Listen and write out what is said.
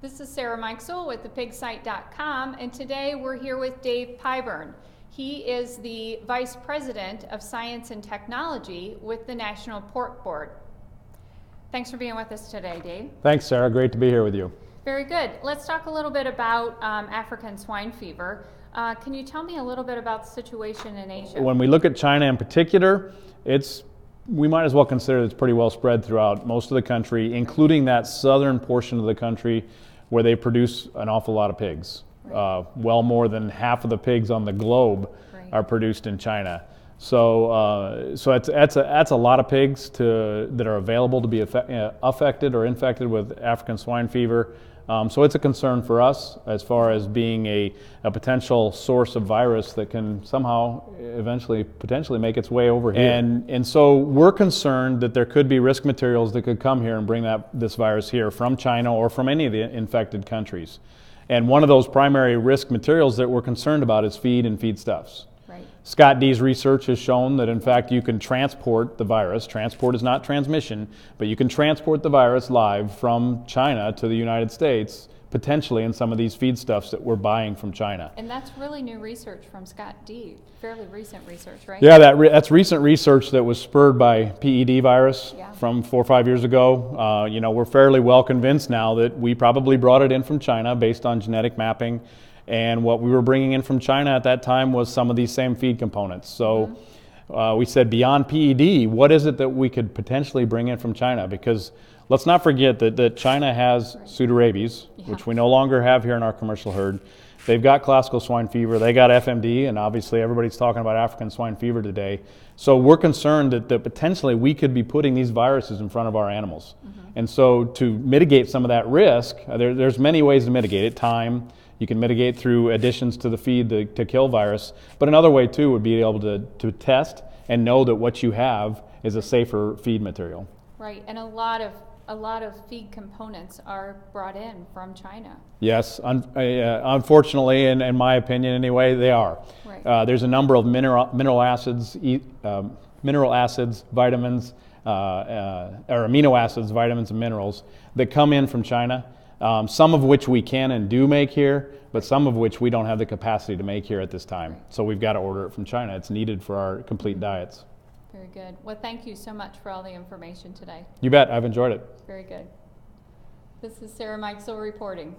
This is Sarah Mikesell with thepigsite.com, and today we're here with Dave Pyburn. He is the Vice President of Science and Technology with the National Pork Board. Thanks for being with us today, Dave. Thanks, Sarah. Great to be here with you. Very good. Let's talk a little bit about African swine fever. Can you tell me a little bit about the situation in Asia? When we look at China in particular, we might as well consider it's pretty well spread throughout most of the country, including that southern portion of the country where they produce an awful lot of pigs. Right. Well more than half of the pigs on the globe are produced in China. So that's a lot of pigs that are available to be affected or infected with African swine fever. So it's a concern for us as far as being a potential source of virus that can somehow potentially make its way over here. And so we're concerned that there could be risk materials that could come here and bring this virus here from China or from any of the infected countries. And one of those primary risk materials that we're concerned about is feed and feedstuffs. Right. Scott D's research has shown that in fact you can transport the virus. Transport is not transmission, but you can transport the virus live from China to the United States, potentially in some of these feedstuffs that we're buying from China. And that's really new research from Scott D. Fairly recent research, right? Yeah, that's recent research that was spurred by PED virus from 4 or 5 years ago. We're fairly well convinced now that we probably brought it in from China based on genetic mapping. And what we were bringing in from China at that time was some of these same feed components. So we said beyond PED, what is it that we could potentially bring in from China? Because let's not forget that China has pseudorabies, which we no longer have here in our commercial herd. They've got classical swine fever, they got FMD, and obviously everybody's talking about African swine fever today. So we're concerned that potentially we could be putting these viruses in front of our animals. And so to mitigate some of that risk, there's many ways to mitigate it. Time. You can mitigate through additions to the feed to kill virus. But another way too would be able to test and know that what you have is a safer feed material. Right, and a lot of feed components are brought in from China. Yes, unfortunately, in my opinion anyway, they are. Right. There's a number of mineral acids, vitamins, or amino acids, vitamins, and minerals that come in from China. Some of which we can and do make here, but some of which we don't have the capacity to make here at this time. So we've got to order it from China. It's needed for our complete diets. Very good. Well, thank you so much for all the information today. You bet. I've enjoyed it. Very good. This is Sarah Mikesell reporting.